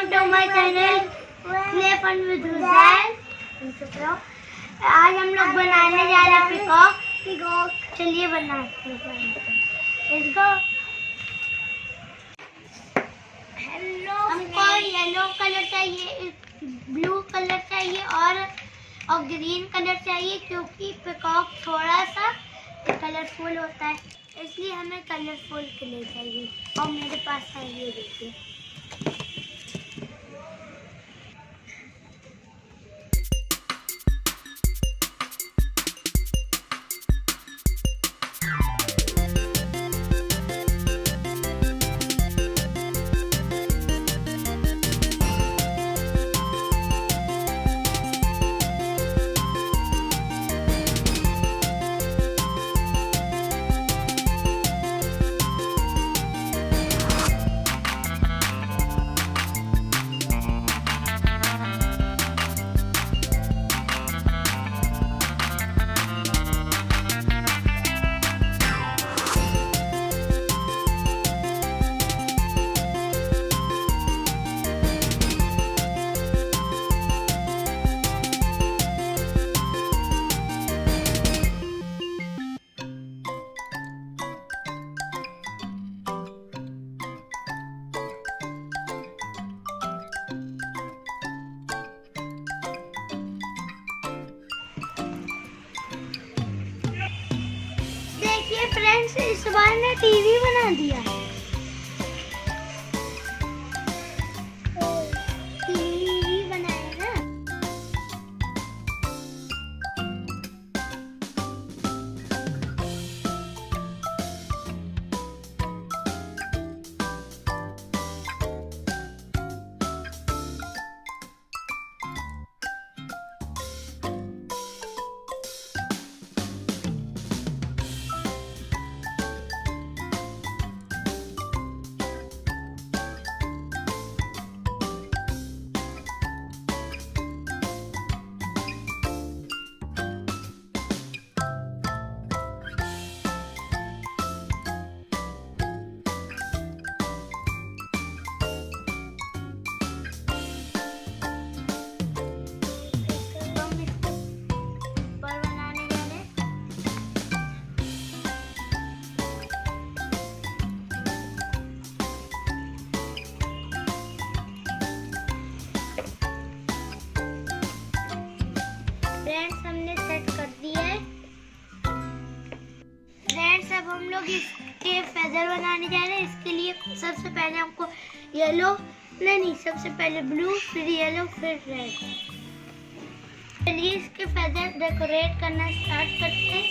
Welcome to my channel play fun with Ruzain. आज हम लोग बनाने जा रहे हैं पीकॉक। चलिए बनाते हैं। Let's go. हमको येलो कलर चाहिए, ब्लू कलर चाहिए और ग्रीन कलर चाहिए, क्योंकि पीकॉक थोड़ा सा कलरफुल होता है, इसलिए हमें कलरफुल कलर चाहिए। और मेरे पास है ये, देखिए। फ्रेंड्स, इस बार ने टीवी बना दिया है। टीवी बनाया ना। फ्रेंड्स, हमने सेट कर दिया है। फ्रेंड्स, अब हम लोग इसके फेदर बनाने जा रहे हैं। इसके लिए सबसे पहले हमको येलो नहीं, सबसे पहले ब्लू, फिर येलो, फिर रेड। चलिए इसके फेदर डेकोरेट करना स्टार्ट करते हैं।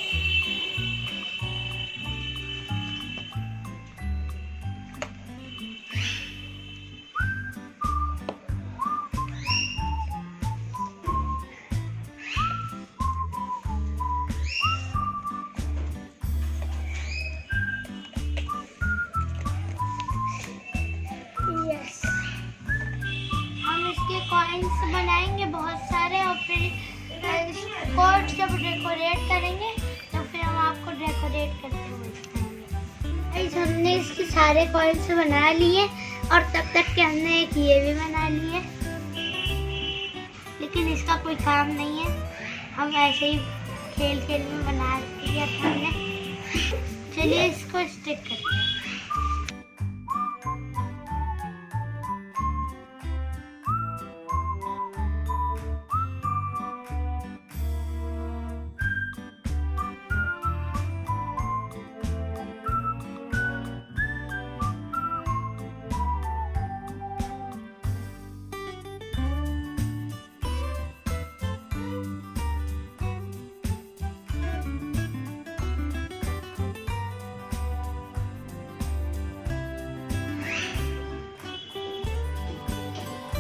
कॉइन्स बनाएंगे बहुत सारे, और फिर कोट जब डेकोरेट करेंगे तो फिर हम आपको डेकोरेट करके बताएंगे। हमने इसके सारे कॉइन्स बना लिए, और तब तक के हमने एक ये भी बना लिए, लेकिन इसका कोई काम नहीं है, हम ऐसे ही खेल खेल में बना दिया था हमने। चलिए इसको स्टिक करते हैं।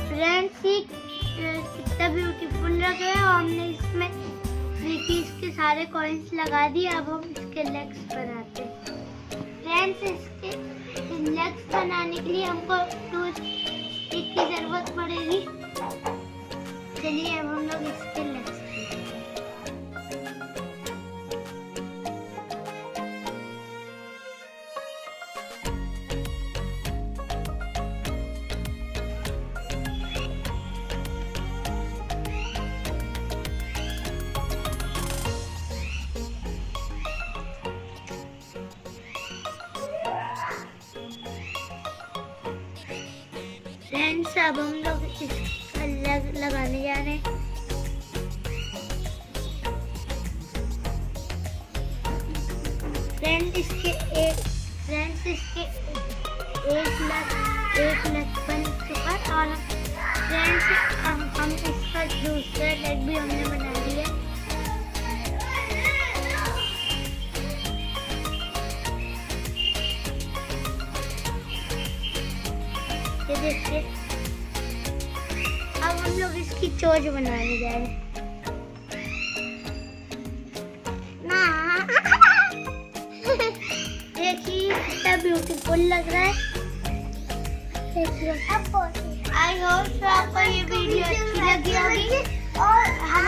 फ्रेंड्स, ये कितना ब्यूटीफुल लग रहा है। और हमने इसमें देखिए इसके सारे कॉइन्स लगा दिए। अब हम इसके लेग्स बनाते हैं। फ्रेंड्स, इसके लेग्स बनाने के लिए हमको टूथ स्टिक की जरूरत पड़ेगी। चलिए अब हम लोग इसके लेग्स फ्रेंड्स अब हम लोग इसका लगाने जा रहे हैं। फ्रेंड्स इसके 1 लाख बन चुका और फ्रेंड्स हम इसका दूसरा लेग भी हमने बना लिया। ये देखिए अब हम लोग इसकी चोंच बनाने जा रहे हैं। देखिए कितना ब्यूटीफुल लग रहा है। आई होप आपको ये वीडियो अच्छी लगी होगी और हम